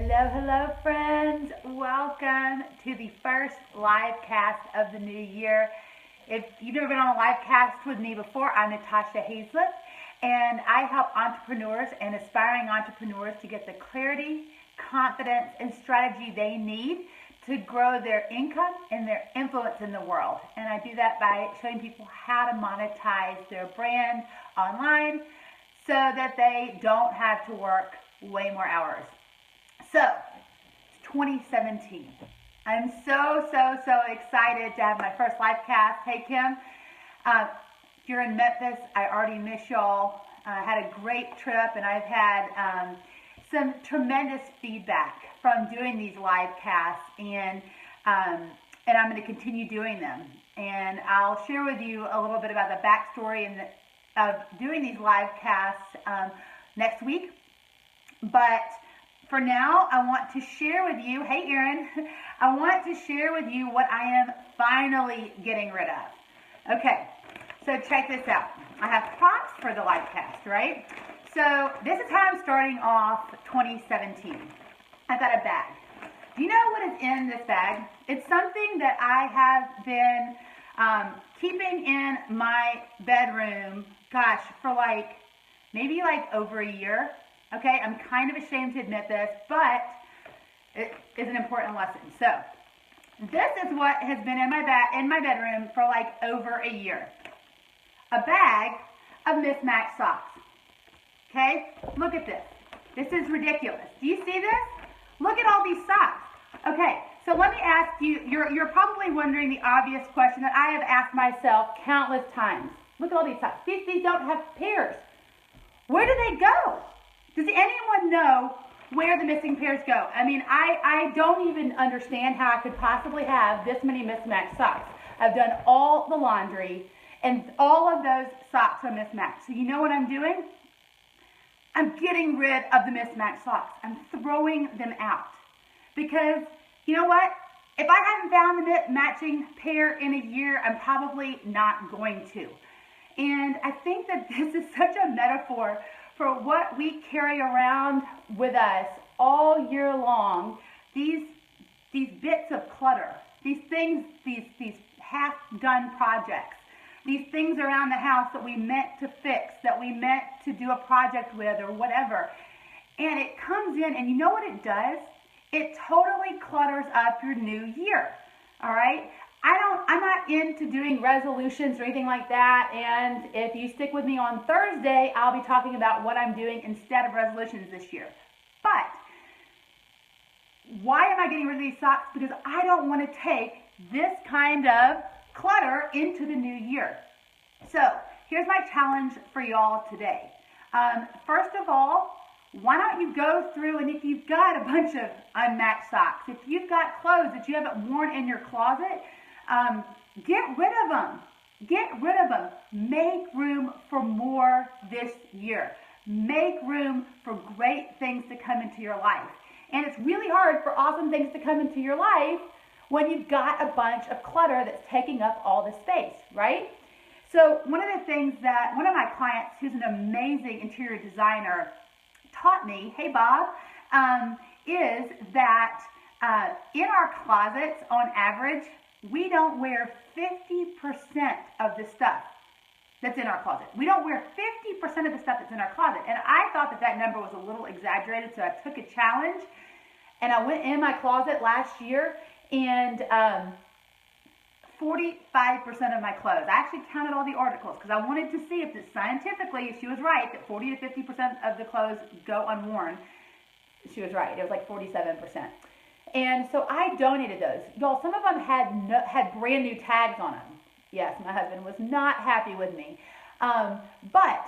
Hello, hello, friends. Welcome to the first live cast of the new year. If you've never been on a live cast with me before, I'm Natasha Hazlett, and I help entrepreneurs and aspiring entrepreneurs to get the clarity, confidence, and strategy they need to grow their income and their influence in the world. And I do that by showing people how to monetize their brand online so that they don't have to work way more hours. So, it's 2017. I'm so excited to have my first live cast. Hey, Kim, if you're in Memphis, I already miss y'all. I had a great trip, and I've had some tremendous feedback from doing these live casts, and I'm going to continue doing them. And I'll share with you a little bit about the backstory of doing these live casts next week. But for now, I want to share with you, hey Erin, I want to share with you what I am finally getting rid of. Okay, so check this out. I have props for the live cast, right? So this is how I'm starting off 2017. I've got a bag. Do you know what is in this bag? It's something that I have been keeping in my bedroom, gosh, for maybe over a year. Okay, I'm kind of ashamed to admit this, but it is an important lesson. So, this is what has been in my bedroom for over a year. A bag of mismatched socks. Okay, look at this. This is ridiculous. Do you see this? Look at all these socks. Okay, so let me ask you, you're probably wondering the obvious question that I have asked myself countless times. Look at all these socks. These don't have pairs. Where do they go? Does anyone know where the missing pairs go? I mean, I don't even understand how I could possibly have this many mismatched socks. I've done all the laundry, and all of those socks are mismatched. So you know what I'm doing? I'm getting rid of the mismatched socks. I'm throwing them out. Because, you know what? If I haven't found the matching pair in a year, I'm probably not going to. And I think that this is such a metaphor for what we carry around with us all year long, these bits of clutter, these things, these half-done projects, these things around the house that we meant to fix, that we meant to do a project with or whatever. And it comes in, and you know what it does? It totally clutters up your new year, all right? I'm not into doing resolutions or anything like that, and if you stick with me on Thursday, I'll be talking about what I'm doing instead of resolutions this year. But why am I getting rid of these socks? Because I don't want to take this kind of clutter into the new year. So here's my challenge for y'all today. First of all, why don't you go through, and if you've got a bunch of unmatched socks, if you've got clothes that you haven't worn in your closet, get rid of them. Get rid of them. Make room for more this year. Make room for great things to come into your life. And it's really hard for awesome things to come into your life when you've got a bunch of clutter that's taking up all the space, right? So one of the things that one of my clients, who's an amazing interior designer, taught me, hey Bob, is that in our closets, on average, we don't wear 50% of the stuff that's in our closet. We don't wear 50% of the stuff that's in our closet. And I thought that number was a little exaggerated, so I took a challenge, and I went in my closet last year, and 45% of my clothes. I actually counted all the articles because I wanted to see if scientifically, if she was right, that 40 to 50% of the clothes go unworn. She was right. It was 47%. And so I donated those. Y'all, some of them had brand new tags on them. Yes, my husband was not happy with me. But,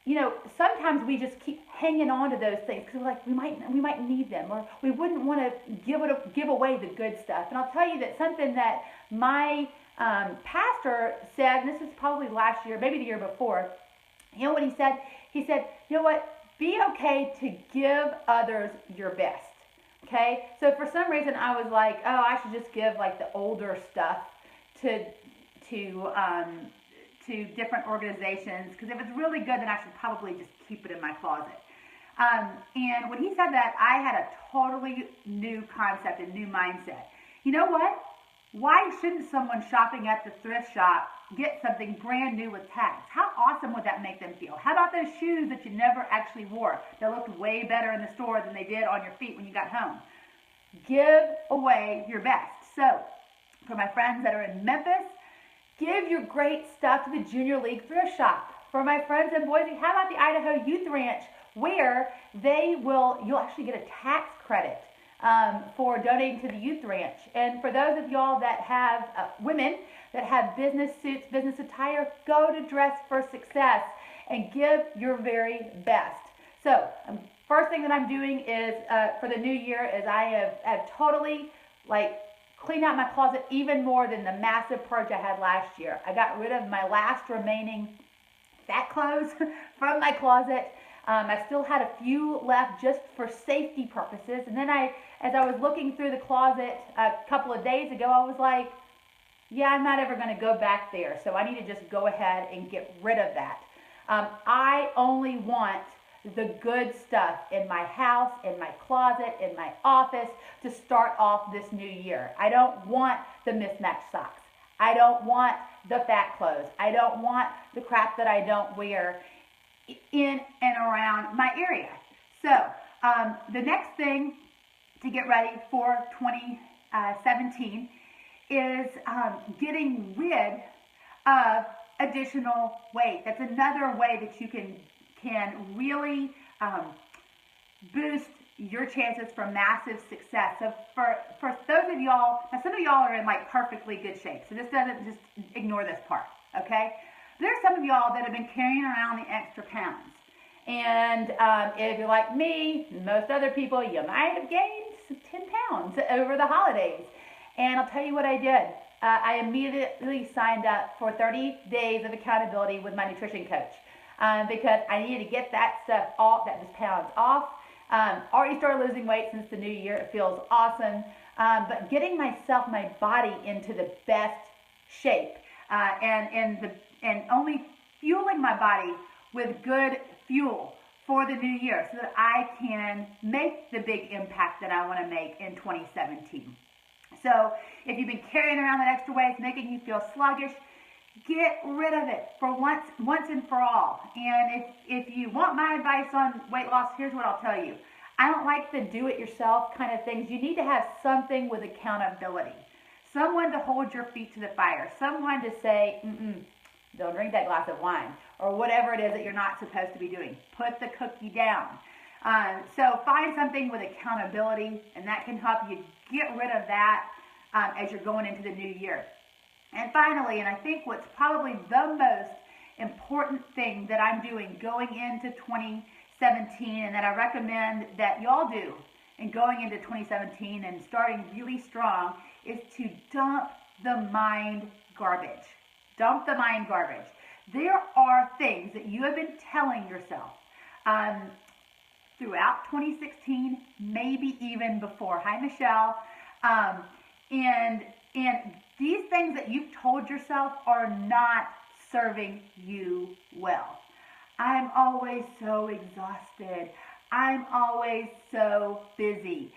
you know, sometimes we just keep hanging on to those things because we're like, we might need them, or we wouldn't want to give away the good stuff. And I'll tell you that something that my pastor said, and this is probably last year, maybe the year before, you know what he said? He said, you know what? Be okay to give others your best. Okay, so for some reason I was like, oh, I should just give the older stuff to different organizations, because if it's really good, then I should probably just keep it in my closet. And when he said that, I had a totally new concept, a new mindset. You know what? Why shouldn't someone shopping at the thrift shop get something brand new with tags? How awesome would that make them feel? How about those shoes that you never actually wore that looked way better in the store than they did on your feet when you got home? Give away your best. So, for my friends that are in Memphis, give your great stuff to the Junior League thrift shop. For my friends in Boise, how about the Idaho Youth Ranch, where you'll actually get a tax credit for donating to the youth ranch. And for those of y'all that have women that have business suits, business attire, go to Dress for Success and give your very best. So first thing that I'm doing is for the new year is I have totally cleaned out my closet even more than the massive purge I had last year. I got rid of my last remaining fat clothes from my closet. I still had a few left just for safety purposes. And then as I was looking through the closet a couple of days ago, I was like, yeah, I'm not ever going to go back there. So I need to just go ahead and get rid of that. I only want the good stuff in my house, in my closet, in my office to start off this new year. I don't want the mismatched socks. I don't want the fat clothes. I don't want the crap that I don't wear in and around my area. So the next thing to get ready for 2017 is getting rid of additional weight. That's another way that you can really boost your chances for massive success. So for those of y'all, now some of y'all are in perfectly good shape, so this doesn't, just ignore this part, okay? There's some of y'all that have been carrying around the extra pounds. And if you're like me, most other people, you might have gained 10 pounds over the holidays. And I'll tell you what I did. I immediately signed up for 30 days of accountability with my nutrition coach because I needed to get that stuff off, those pounds off. Already started losing weight since the new year. It feels awesome. But getting my body into the best shape and only fueling my body with good fuel for the new year so that I can make the big impact that I want to make in 2017. So if you've been carrying around that extra weight, making you feel sluggish, get rid of it for once and for all. And if you want my advice on weight loss, here's what I'll tell you. I don't like the do-it-yourself kind of things. You need to have something with accountability. Someone to hold your feet to the fire. Someone to say, don't drink that glass of wine, or whatever it is that you're not supposed to be doing. Put the cookie down. So find something with accountability, and that can help you get rid of that as you're going into the new year. And finally, and I think what's probably the most important thing that I'm doing going into 2017, and that I recommend that y'all do in going into 2017 and starting really strong, is to dump the mind garbage. Dump the mind garbage. There are things that you have been telling yourself throughout 2016, maybe even before. Hi, Michelle. And these things that you've told yourself are not serving you well. I'm always so exhausted. I'm always so busy.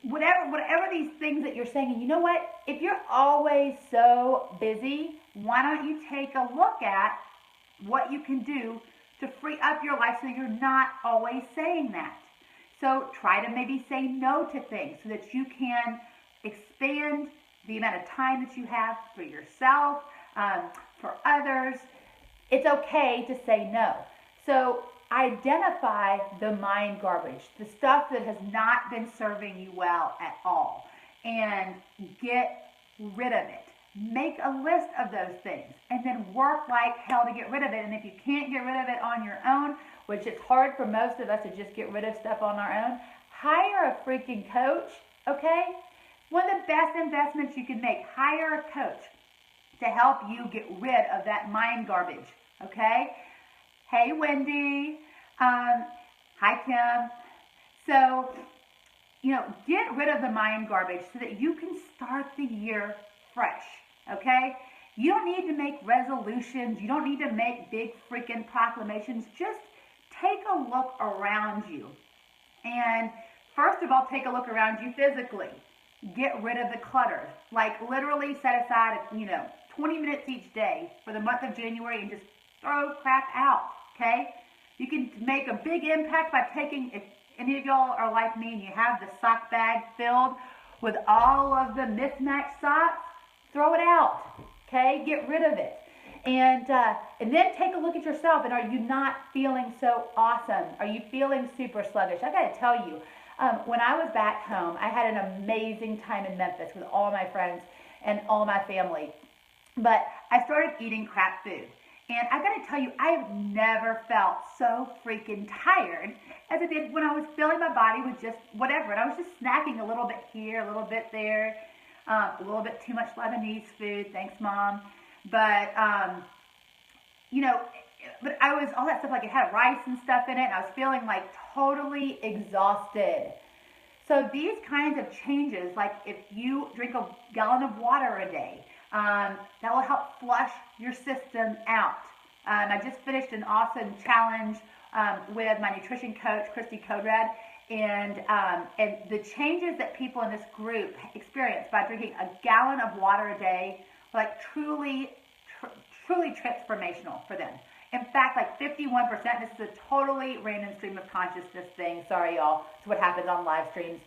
Whatever these things that you're saying, and you know what? If you're always so busy, why don't you take a look at what you can do to free up your life so you're not always saying that. So try to maybe say no to things so that you can expand the amount of time that you have for yourself, for others. It's okay to say no. So identify the mind garbage, the stuff that has not been serving you well at all, and get rid of it. Make a list of those things and then work like hell to get rid of it. And if you can't get rid of it on your own, which it's hard for most of us to just get rid of stuff on our own, hire a freaking coach, okay? One of the best investments you can make, hire a coach to help you get rid of that mind garbage, okay? Hey, Wendy. Hi, Kim. So, get rid of the mind garbage so that you can start the year fresh, okay? You don't need to make resolutions. You don't need to make big freaking proclamations. Just take a look around you. And first of all, take a look around you physically. Get rid of the clutter. Like literally set aside, 20 minutes each day for the month of January and just throw crap out, okay? You can make a big impact by taking, if any of y'all are like me and you have the sock bag filled with all of the mismatched socks, throw it out, okay? Get rid of it. And then take a look at yourself, and are you not feeling so awesome? Are you feeling super sluggish? I gotta tell you, when I was back home, I had an amazing time in Memphis with all my friends and all my family. But I started eating crap food. And I gotta tell you, I have never felt so freaking tired as I did when I was filling my body with just whatever. And I was just snacking a little bit here, a little bit there, a little bit too much Lebanese food. Thanks, Mom. But, but I was, all that stuff, like it had rice and stuff in it, and I was feeling like totally exhausted. So these kinds of changes, like if you drink a gallon of water a day, that will help flush your system out. I just finished an awesome challenge with my nutrition coach, Christy Codrad, and the changes that people in this group experience by drinking a gallon of water a day, like truly transformational for them. In fact, like 51%, this is a totally random stream of consciousness thing. Sorry, y'all. It's what happens on live streams.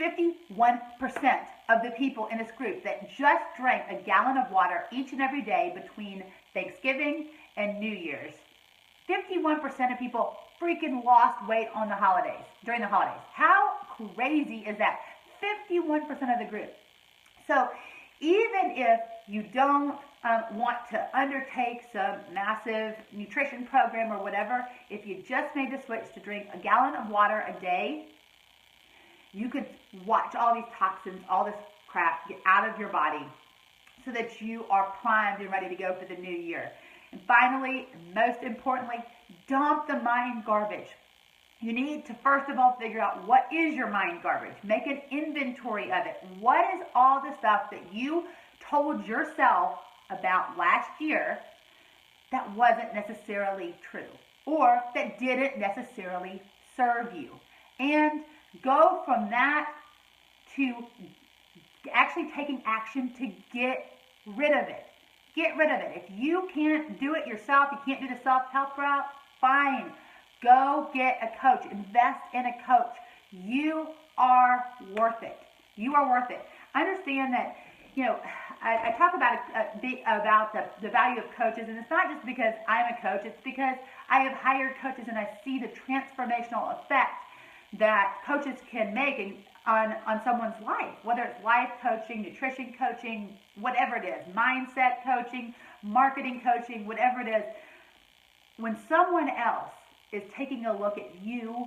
51% of the people in this group that just drank a gallon of water each and every day between Thanksgiving and New Year's, 51% of people freaking lost weight on the holidays, during the holidays. How crazy is that? 51% of the group. So even if you don't want to undertake some massive nutrition program or whatever, if you just made the switch to drink a gallon of water a day, you could watch all these toxins, all this crap get out of your body so that you are primed and ready to go for the new year. And finally, most importantly, dump the mind garbage. You need to first of all figure out what is your mind garbage. Make an inventory of it. What is all the stuff that you told yourself about last year that wasn't necessarily true or that didn't necessarily serve you? And go from that to actually taking action to get rid of it. Get rid of it. If you can't do it yourself, you can't do the self-help route, fine. Go get a coach. Invest in a coach. You are worth it. You are worth it. Understand that, I talk about the value of coaches, and it's not just because I'm a coach. It's because I have hired coaches, and I see the transformational effect that coaches can make on someone's life, whether it's life coaching, nutrition coaching, whatever it is, mindset coaching, marketing coaching, whatever it is. When someone else is taking a look at you,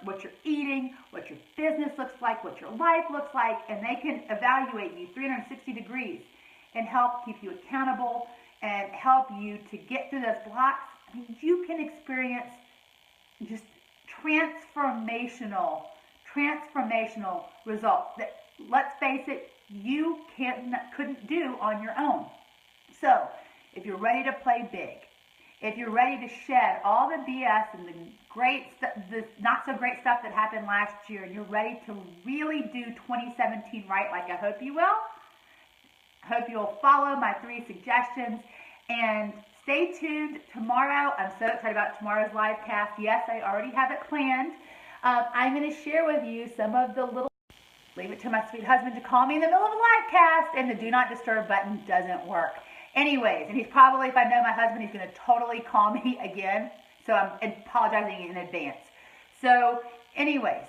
what you're eating, what your business looks like, what your life looks like, and they can evaluate you 360 degrees and help keep you accountable and help you to get through those blocks, I mean, you can experience just transformational results that, let's face it, you couldn't do on your own. So if you're ready to play big, if you're ready to shed all the BS and the great stuff, the not so great stuff that happened last year, and you're ready to really do 2017 right, like I hope you will, I hope you'll follow my 3 suggestions and stay tuned tomorrow. I'm so excited about tomorrow's live cast. Yes, I already have it planned. I'm going to share with you some of the little, leave it to my sweet husband to call me in the middle of a live cast, and the do not disturb button doesn't work. Anyways, and he's probably, if I know my husband, he's going to totally call me again. So I'm apologizing in advance. So anyways,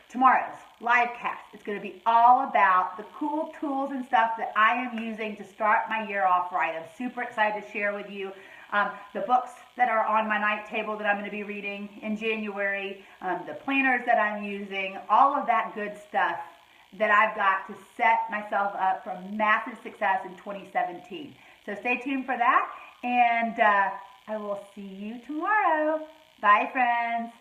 tomorrow's live cast is going to be all about the cool tools and stuff that I am using to start my year off right. I'm super excited to share with you the books that are on my night table that I'm going to be reading in January, the planners that I'm using, all of that good stuff that I've got to set myself up for massive success in 2017. So stay tuned for that, and I will see you tomorrow. Bye, friends.